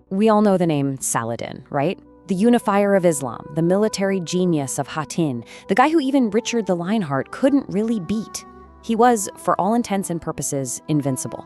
We all know the name Saladin, right? The unifier of Islam, the military genius of Hattin, the guy who even Richard the Lionheart couldn't really beat. He was, for all intents and purposes, invincible.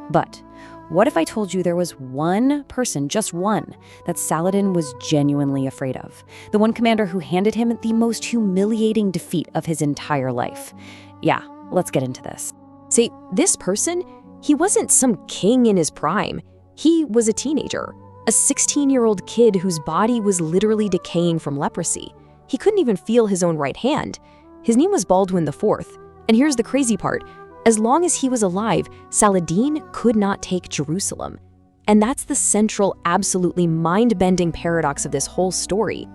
But what if I told you there was one person, just one, that Saladin was genuinely afraid of? The one commander who handed him the most humiliating defeat of his entire life. Yeah, let's get into this. See, this person, he wasn't some king in his prime. He was a teenager, a 16-year-old kid whose body was literally decaying from leprosy. He couldn't even feel his own right hand. His name was Baldwin IV. And here's the crazy part. As long as he was alive, Saladin could not take Jerusalem. And that's the central, absolutely mind-bending paradox of this whole story.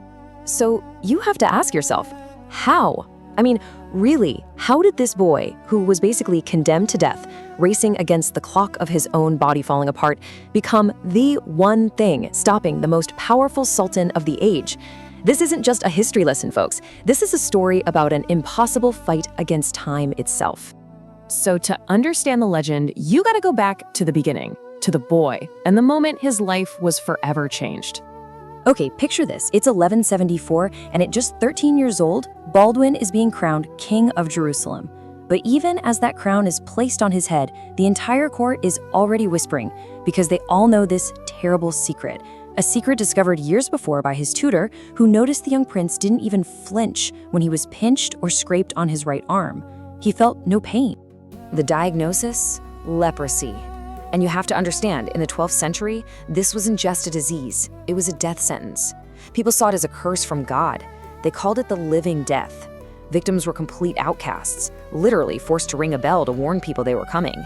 So you have to ask yourself, how? I mean, really, how did this boy, who was basically condemned to death, racing against the clock of his own body falling apart, become the one thing stopping the most powerful sultan of the age? This isn't just a history lesson, folks. This is a story about an impossible fight against time itself. So to understand the legend, you gotta go back to the beginning, to the boy, and the moment his life was forever changed. Okay, picture this. It's 1174, and at just 13 years old, Baldwin is being crowned King of Jerusalem. But even as that crown is placed on his head, the entire court is already whispering, because they all know this terrible secret. A secret discovered years before by his tutor, who noticed the young prince didn't even flinch when he was pinched or scraped on his right arm. He felt no pain. The diagnosis? Leprosy. And you have to understand, in the 12th century, this wasn't just a disease, it was a death sentence. People saw it as a curse from God. They called it the living death. Victims were complete outcasts, literally forced to ring a bell to warn people they were coming.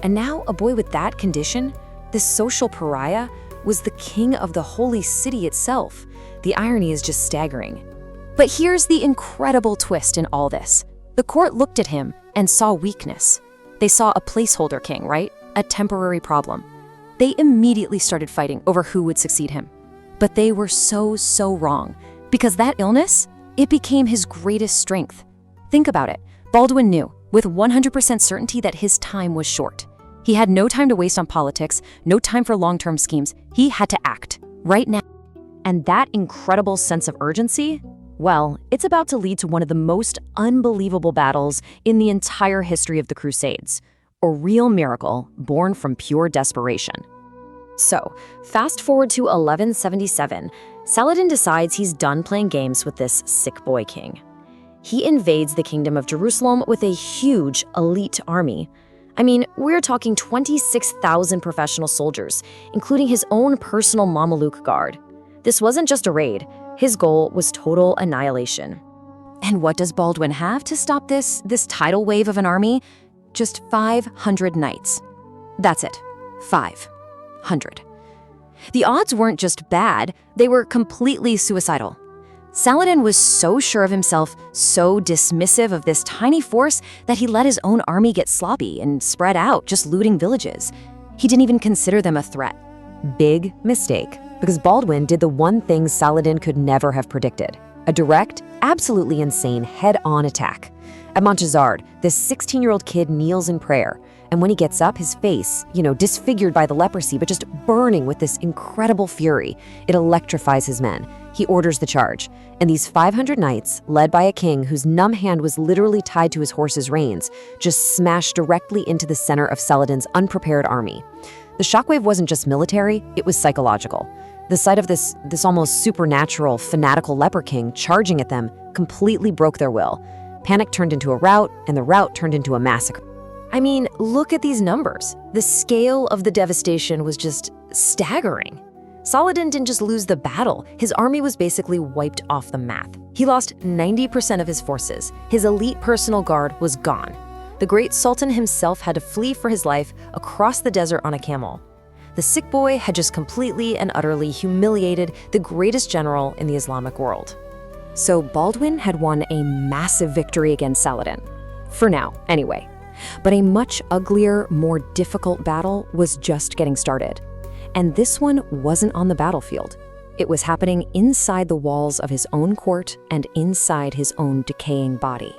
And now, a boy with that condition, this social pariah, was the king of the holy city itself. The irony is just staggering. But here's the incredible twist in all this. The court looked at him and saw weakness. They saw a placeholder king, right? A temporary problem. They immediately started fighting over who would succeed him. But they were so wrong, because that illness, it became his greatest strength. Think about it. Baldwin knew, with 100% certainty, that his time was short. He had no time to waste on politics, no time for long-term schemes. He had to act, right now. And that incredible sense of urgency, well, it's about to lead to one of the most unbelievable battles in the entire history of the Crusades. A real miracle born from pure desperation. So, fast forward to 1177, Saladin decides he's done playing games with this sick boy king. He invades the kingdom of Jerusalem with a huge elite army. I mean, we're talking 26,000 professional soldiers, including his own personal Mameluke guard. This wasn't just a raid. His goal was total annihilation. And what does Baldwin have to stop this tidal wave of an army? Just 500 knights. That's it. 500. The odds weren't just bad, they were completely suicidal. Saladin was so sure of himself, so dismissive of this tiny force, that he let his own army get sloppy and spread out, just looting villages. He didn't even consider them a threat. Big mistake, because Baldwin did the one thing Saladin could never have predicted: a direct, absolutely insane head-on attack. At Montgisard, this 16-year-old kid kneels in prayer, and when he gets up, his face, disfigured by the leprosy, but just burning with this incredible fury, it electrifies his men. He orders the charge, and these 500 knights, led by a king whose numb hand was literally tied to his horse's reins, just smashed directly into the center of Saladin's unprepared army. The shockwave wasn't just military, it was psychological. The sight of this almost supernatural, fanatical Leper King charging at them completely broke their will. Panic turned into a rout, and the rout turned into a massacre. I mean, look at these numbers. The scale of the devastation was just staggering. Saladin didn't just lose the battle, his army was basically wiped off the map. He lost 90% of his forces. His elite personal guard was gone. The great Sultan himself had to flee for his life across the desert on a camel. The sick boy had just completely and utterly humiliated the greatest general in the Islamic world. So Baldwin had won a massive victory against Saladin. For now, anyway. But a much uglier, more difficult battle was just getting started. And this one wasn't on the battlefield. It was happening inside the walls of his own court and inside his own decaying body.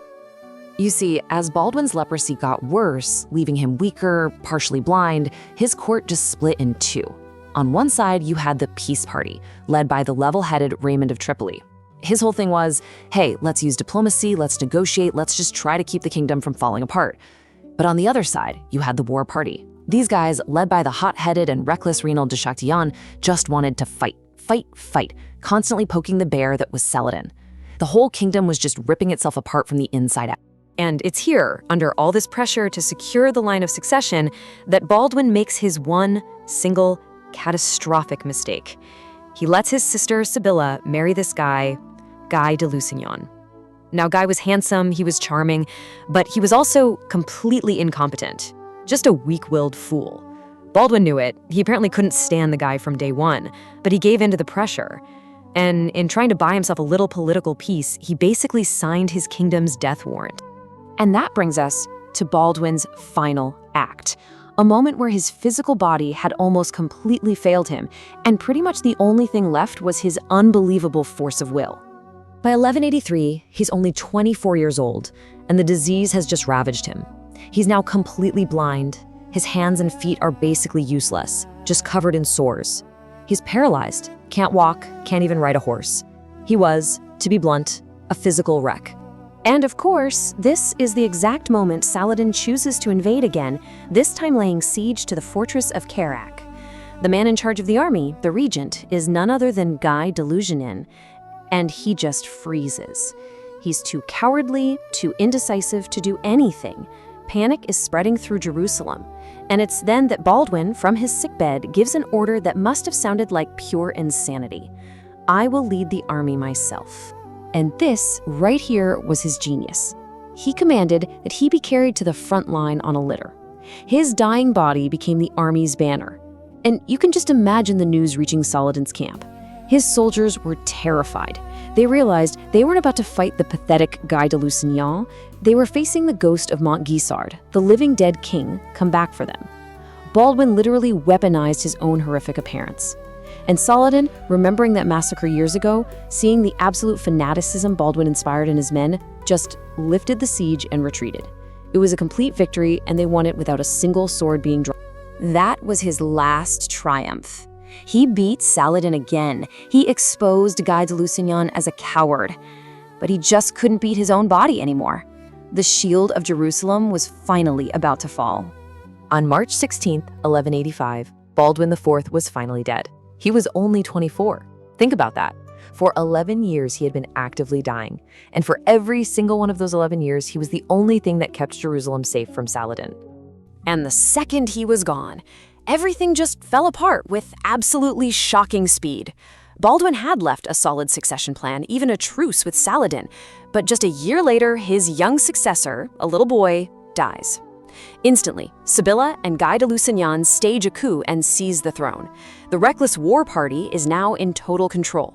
You see, as Baldwin's leprosy got worse, leaving him weaker, partially blind, his court just split in two. On one side, you had the peace party, led by the level-headed Raymond of Tripoli. His whole thing was, hey, let's use diplomacy, let's negotiate, let's just try to keep the kingdom from falling apart. But on the other side, you had the war party. These guys, led by the hot-headed and reckless Reinald de Chatillon, just wanted to fight, constantly poking the bear that was Saladin. The whole kingdom was just ripping itself apart from the inside out. And it's here, under all this pressure to secure the line of succession, that Baldwin makes his one single catastrophic mistake. He lets his sister Sibylla marry this guy, Guy de Lusignan. Now, Guy was handsome, he was charming, but he was also completely incompetent. Just a weak-willed fool. Baldwin knew it. He apparently couldn't stand the guy from day one, but he gave in to the pressure. And in trying to buy himself a little political peace, he basically signed his kingdom's death warrant. And that brings us to Baldwin's final act, a moment where his physical body had almost completely failed him, and pretty much the only thing left was his unbelievable force of will. By 1183, he's only 24 years old, and the disease has just ravaged him. He's now completely blind. His hands and feet are basically useless, just covered in sores. He's paralyzed, can't walk, can't even ride a horse. He was, to be blunt, a physical wreck. And of course, this is the exact moment Saladin chooses to invade again, this time laying siege to the fortress of Kerak. The man in charge of the army, the regent, is none other than Guy de Lusignan, and he just freezes. He's too cowardly, too indecisive to do anything. Panic is spreading through Jerusalem, and it's then that Baldwin, from his sickbed, gives an order that must have sounded like pure insanity. I will lead the army myself. And this, right here, was his genius. He commanded that he be carried to the front line on a litter. His dying body became the army's banner. And you can just imagine the news reaching Saladin's camp. His soldiers were terrified. They realized they weren't about to fight the pathetic Guy de Lusignan. They were facing the ghost of Montgisard, the living dead king, come back for them. Baldwin literally weaponized his own horrific appearance. And Saladin, remembering that massacre years ago, seeing the absolute fanaticism Baldwin inspired in his men, just lifted the siege and retreated. It was a complete victory, and they won it without a single sword being drawn. That was his last triumph. He beat Saladin again. He exposed Guy de Lusignan as a coward. But he just couldn't beat his own body anymore. The shield of Jerusalem was finally about to fall. On March 16, 1185, Baldwin IV was finally dead. He was only 24. Think about that. For 11 years, he had been actively dying. And for every single one of those 11 years, he was the only thing that kept Jerusalem safe from Saladin. And the second he was gone, everything just fell apart with absolutely shocking speed. Baldwin had left a solid succession plan, even a truce with Saladin. But just a year later, his young successor, a little boy, dies. Instantly, Sibylla and Guy de Lusignan stage a coup and seize the throne. The reckless war party is now in total control.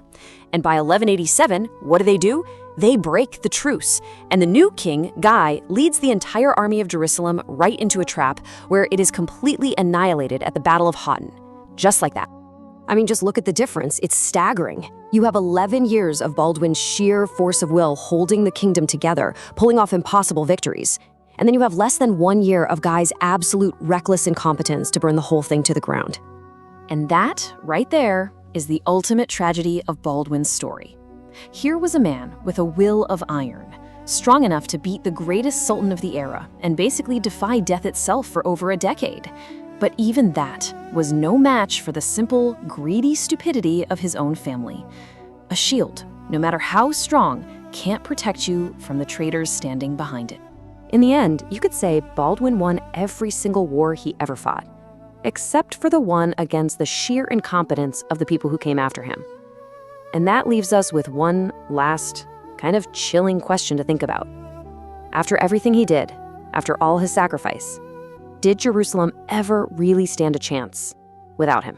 And by 1187, what do? They break the truce, and the new king, Guy, leads the entire army of Jerusalem right into a trap where it is completely annihilated at the Battle of Hattin. Just like that. I mean, just look at the difference. It's staggering. You have 11 years of Baldwin's sheer force of will holding the kingdom together, pulling off impossible victories. And then you have less than 1 year of Guy's absolute reckless incompetence to burn the whole thing to the ground. And that, right there, is the ultimate tragedy of Baldwin's story. Here was a man with a will of iron, strong enough to beat the greatest sultan of the era and basically defy death itself for over a decade. But even that was no match for the simple, greedy stupidity of his own family. A shield, no matter how strong, can't protect you from the traitors standing behind it. In the end, you could say Baldwin won every single war he ever fought, except for the one against the sheer incompetence of the people who came after him. And that leaves us with one last, kind of chilling question to think about. After everything he did, after all his sacrifice, did Jerusalem ever really stand a chance without him?